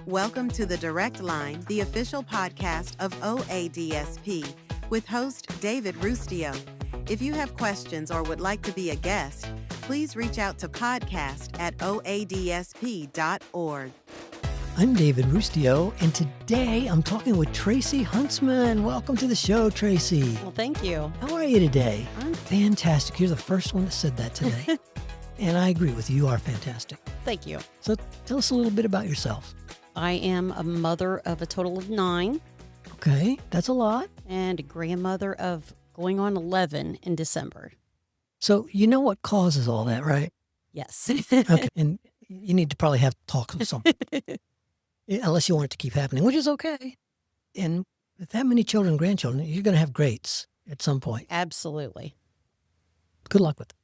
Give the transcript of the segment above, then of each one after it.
Welcome to The Direct Line, the official podcast of OADSP, with host David Rustio. If you have questions or would like to be a guest, please reach out to podcast@oadsp.org. I'm David Rustio, and today I'm talking with Tracy Huntsman. Welcome to the show, Tracy. Well, thank you. How are you today? I'm fantastic. You're the first one that said that today. And I agree with you. You are fantastic. Thank you. So tell us a little bit about yourself. I am a mother of a total of 9 Okay, that's a lot. and a grandmother of going on 11 in December. So you know what causes all that, right? Yes. Okay, and you need to probably have talk with someone. Unless you want it to keep happening, which is okay. And with that many children and grandchildren, you're going to have greats at some point. Absolutely. Good luck with it.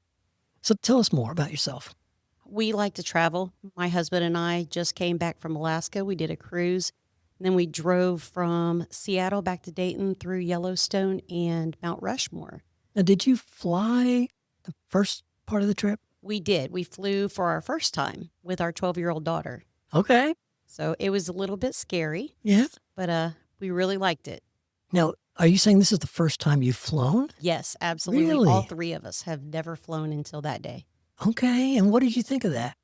So tell us more about yourself. We like to travel. My husband and I just came back from Alaska. We did a cruise. And then we drove from Seattle back to Dayton through Yellowstone and Mount Rushmore. Now, did you fly the first part of the trip? We did. We flew for our first time with our 12-year-old daughter. Okay. So it was a little bit scary. Yeah. But we really liked it. Now, are you saying this is the first time you've flown? Yes, absolutely. Really? All 3 of us have never flown until that day. Okay. And what did you think of that?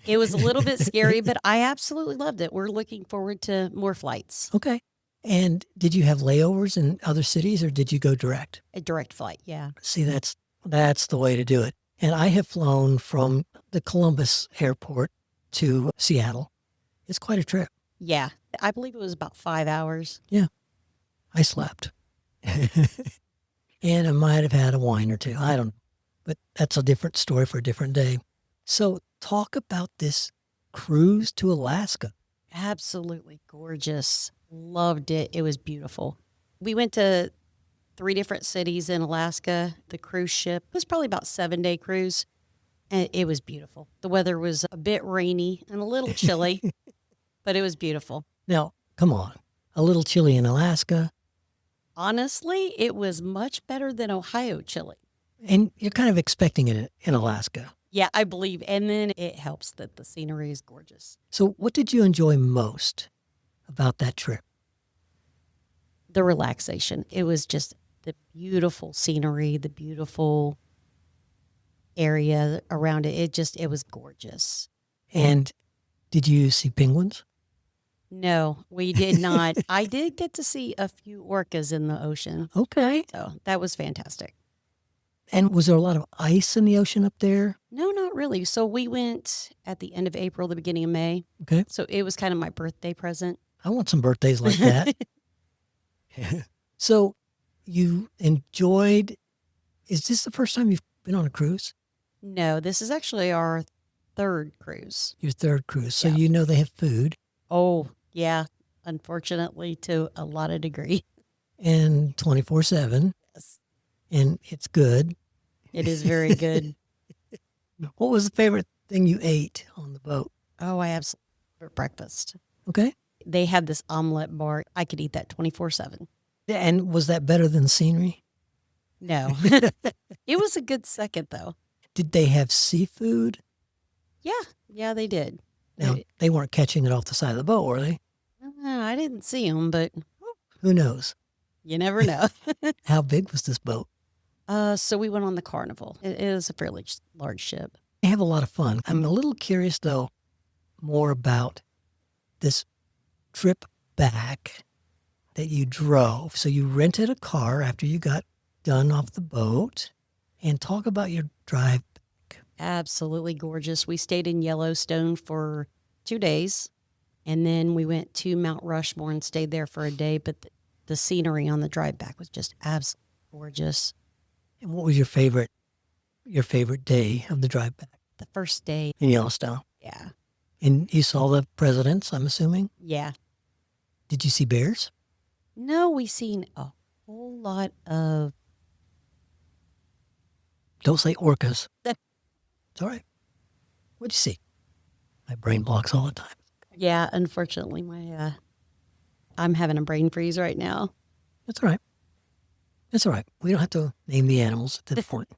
It was a little bit scary, but I absolutely loved it. We're looking forward to more flights. Okay. And did you have layovers in other cities or did you go direct? A direct flight, yeah. See, that's the way to do it. And I have flown from the Columbus airport to Seattle. It's quite a trip. Yeah, I believe it was about 5 hours. Yeah. I slept. And I might have had a wine or two. I don't know. But that's a different story for a different day. So talk about this cruise to Alaska. Absolutely gorgeous. Loved it. It was beautiful. We went to 3 different cities in Alaska. The cruise ship was probably about a 7-day cruise. And it was beautiful. The weather was a bit rainy and a little chilly, but it was beautiful. Now, come on. A little chilly in Alaska. Honestly, it was much better than Ohio chili. And you're kind of expecting it in Alaska. Yeah, I believe. And then it helps that the scenery is gorgeous. So what did you enjoy most about that trip? The relaxation. It was just the beautiful scenery, the beautiful area around it. It was gorgeous. And did you see penguins? No, we did not. I did get to see a few orcas in the ocean. Okay. So that was fantastic. And was there a lot of ice in the ocean up there? No, not really. So we went at the end of April, the beginning of May. Okay. So it was kind of my birthday present. I want some birthdays like that. So you enjoyed, is this the first time you've been on a cruise? No, this is actually our 3rd cruise. Your 3rd cruise. So Yeah. you know they have food Oh, yeah. Unfortunately, to a lot of degree. and 24/7 Yes. and it's good. It is very good. What was the favorite thing you ate on the boat? Oh, I absolutely for breakfast. Okay. They had this omelet bar. I could eat that 24/7. And was that better than scenery? No. It was a good second, though. Did they have seafood? Yeah, they did. Now, they weren't catching it off the side of the boat, were they? I didn't see them, but Who knows? you never know. How big was this boat? So we went on the Carnival. It is a fairly large ship. They have a lot of fun. I'm a little curious, though, more about this trip back that you drove. So you rented a car after you got done off the boat, and talk about your drive back. Absolutely gorgeous. We stayed in Yellowstone for 2 days, and then we went to Mount Rushmore and stayed there for a day. But the scenery on the drive back was just absolutely gorgeous. And what was your favorite day of the drive back The first day, in Yellowstone? yeah. And you saw the presidents, I'm assuming? Yeah. Did you see bears? No, we seen a whole lot of... Don't say orcas. It's all right. What'd you see? My brain blocks all the time. Yeah, unfortunately, I'm having a brain freeze right now. That's all right. That's all right. We don't have to name the animals at this point.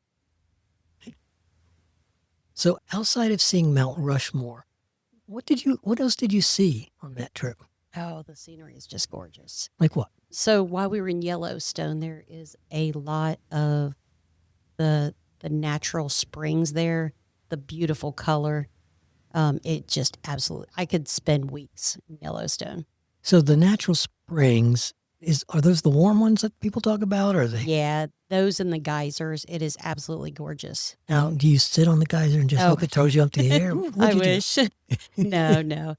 So outside of seeing Mount Rushmore, What else did you see on that trip? Oh, the scenery is just gorgeous. Like what? So while we were in Yellowstone, there is a lot of the natural springs there, the beautiful color. It just absolutely, I could spend weeks in Yellowstone. So the natural springs, are those the warm ones that people talk about? Or are they? Yeah, those and the geysers, it is absolutely gorgeous. Now, do you sit on the geyser and just hope it throws you up to the air? I wish. No.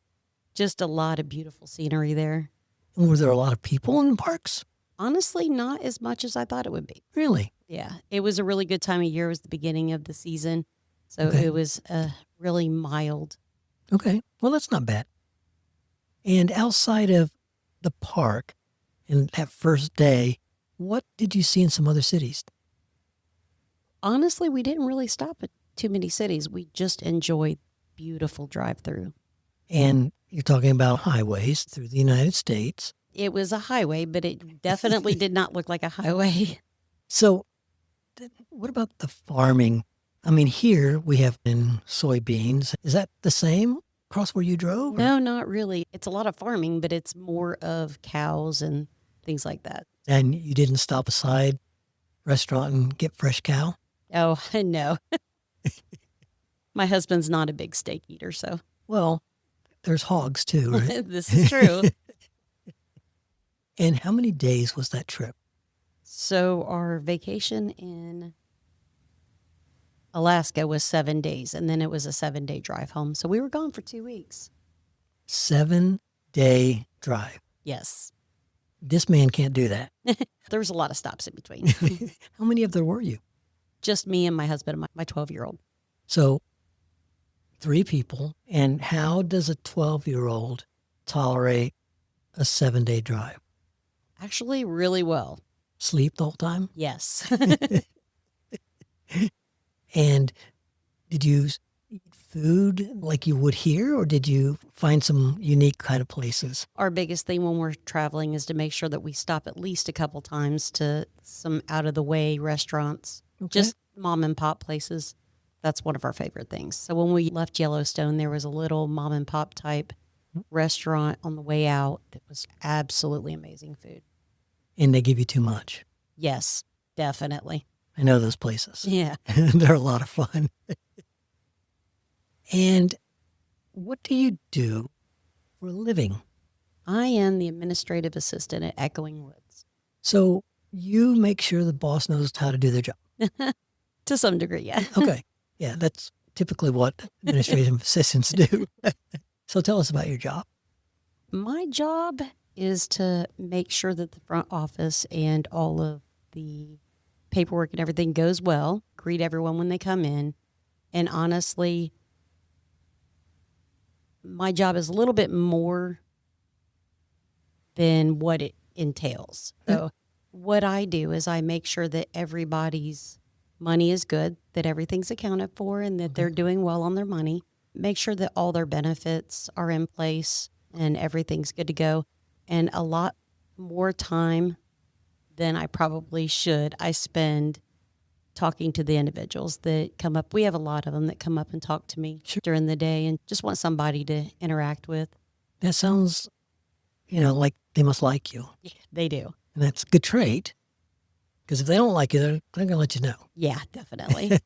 Just a lot of beautiful scenery there. And were there a lot of people in the parks? Honestly, not as much as I thought it would be. Really? Yeah, it was a really good time of year. It was the beginning of the season. So Okay. it was really mild. Okay. Well, that's not bad. And outside of the park and that first day, what did you see in some other cities? Honestly, we didn't really stop at too many cities. We just enjoyed beautiful drive-through. And you're talking about highways through the United States. It was a highway, but it definitely did not look like a highway. So what about the farming? I mean, here we have in soybeans. Is that the same across where you drove? or- No, not really. It's a lot of farming, but it's more of cows and things like that. And you didn't stop aside restaurant and get fresh cow? Oh, no. My husband's not a big steak eater, so Well, there's hogs too, right? this is true. And how many days was that trip? So our vacation in Alaska was 7 days, and then it was a 7-day drive home. So we were gone for 2 weeks. 7-day drive. Yes. This man can't do that. There was a lot of stops in between. How many of there were you? Just me and my husband and my 12-year-old. So 3 people. And how does a 12-year-old tolerate a 7-day drive? Actually, really well. Sleep the whole time? Yes. And did you eat food like you would here, or did you find some unique kind of places? Our biggest thing when we're traveling is to make sure that we stop at least a couple times to some out-of-the-way restaurants, Okay. just mom-and-pop places. That's one of our favorite things. So when we left Yellowstone, there was a little mom-and-pop type restaurant on the way out that was absolutely amazing food. And they give you too much. Yes, definitely. I know those places. Yeah. They're a lot of fun. And what do you do for a living? I am the administrative assistant at Echoing Woods. So you make sure the boss knows how to do their job. To some degree, yeah. Okay. Yeah, that's typically what administrative assistants do. So tell us about your job. My job is to make sure that the front office and all of the paperwork and everything goes well, greet everyone when they come in. And honestly, my job is a little bit more than what it entails. So what I do is I make sure that everybody's money is good, that everything's accounted for, and that they're doing well on their money. Make sure that all their benefits are in place and everything's good to go. And a lot more time than I probably should, I spend talking to the individuals that come up. We have a lot of them that come up and talk to me during the day and just want somebody to interact with. That sounds, like they must like you. Yeah, they do. And that's a good trait. Because if they don't like you, they're going to let you know. Yeah, definitely.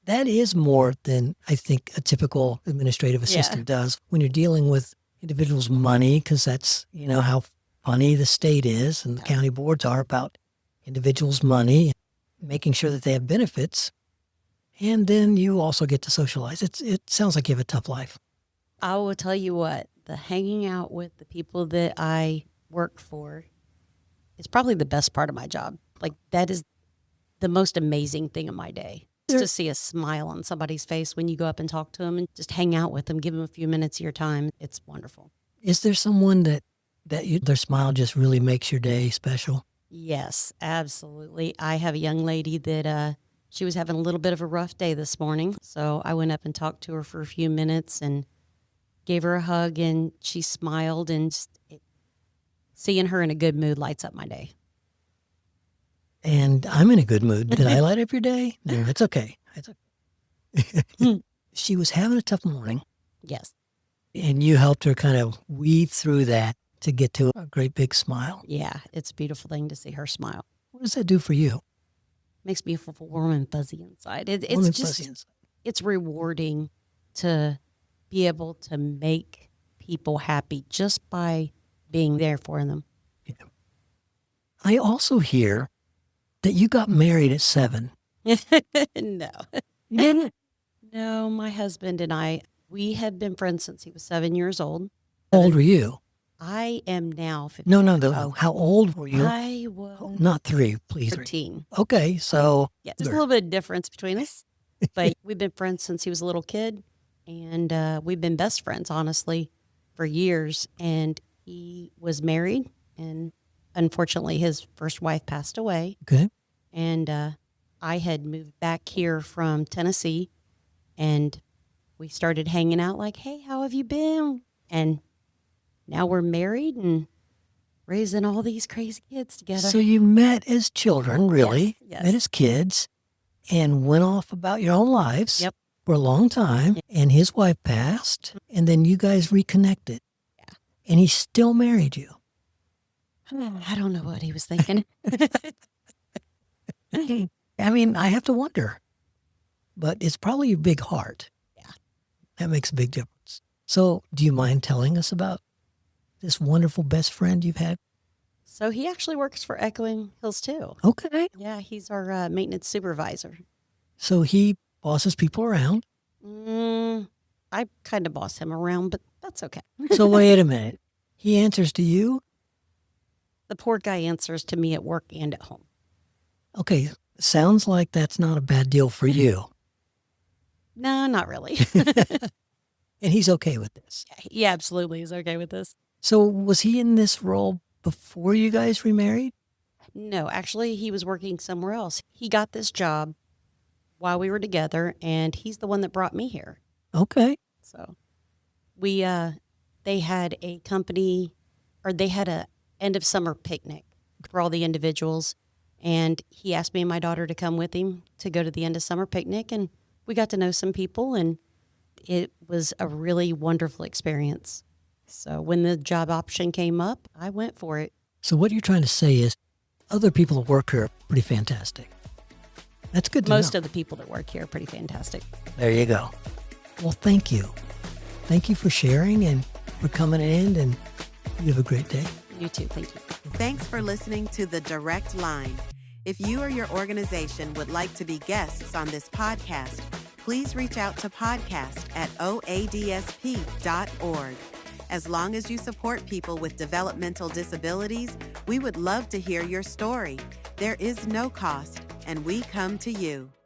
That is more than I think a typical administrative assistant does when you're dealing with individuals' money, because that's, how funny the state is and the county boards are about individuals' money, making sure that they have benefits. And then you also get to socialize. It sounds like you have a tough life. I will tell you what, the hanging out with the people that I work for is probably the best part of my job. Like, that is the most amazing thing of my day. Just to see a smile on somebody's face when you go up and talk to them and just hang out with them, give them a few minutes of your time. It's wonderful. Is there someone that their smile just really makes your day special? Yes, absolutely. I have a young lady that she was having a little bit of a rough day this morning. So I went up and talked to her for a few minutes and gave her a hug, and she smiled, and seeing her in a good mood lights up my day. And I'm in a good mood. Did I light up your day? No, it's okay. It's okay. She was having a tough morning. Yes. And you helped her kind of weave through that to get to a great big smile. Yeah, it's a beautiful thing to see her smile. What does that do for you? Makes me feel warm and fuzzy inside. It's Warm and just, fuzzy inside. it's rewarding to be able to make people happy just by being there for them. Yeah. I also hear that you got married at 7. No. You didn't? No, my husband and I, we have been friends since he was 7 years old. How old were you? I am now 50. No. How old were you? I was Oh, not 3, please. 13. Okay, so. Yeah, there's a little bit of difference between us, but we've been friends since he was a little kid, and we've been best friends, honestly, for years. And he was married, and unfortunately, his first wife passed away. Okay. And I had moved back here from Tennessee, and we started hanging out like, hey, how have you been? And now we're married and raising all these crazy kids together. So you met as children, really? Yes. Met as kids and went off about your own lives. Yep. For a long time. Yep. And his wife passed, and then you guys reconnected. Yeah. And he still married you. I don't know what he was thinking. I mean, I have to wonder. But it's probably your big heart. Yeah. That makes a big difference. So do you mind telling us about this wonderful best friend you've had? So he actually works for Echoing Hills too. Okay. Yeah, he's our maintenance supervisor. So he bosses people around. I kind of boss him around, but that's okay. So wait a minute. He answers to you? The poor guy answers to me at work and at home. Okay. Sounds like that's not a bad deal for you. No, not really. And he's okay with this. He absolutely is okay with this. So was he in this role before you guys remarried? No, actually, he was working somewhere else. He got this job while we were together, and he's the one that brought me here. Okay. So we, they had a company, or they had a end of summer picnic for all the individuals. And he asked me and my daughter to come with him to go to the end of summer picnic. And we got to know some people, and it was a really wonderful experience. So when the job option came up, I went for it. So what you're trying to say is other people that work here are pretty fantastic. That's good to know. Most of the people that work here are pretty fantastic. There you go. Well, thank you. Thank you for sharing and for coming in, and you have a great day. You too. Thank you. Thanks for listening to The Direct Line. If you or your organization would like to be guests on this podcast, please reach out to podcast@oadsp.org. As long as you support people with developmental disabilities, we would love to hear your story. There is no cost, and we come to you.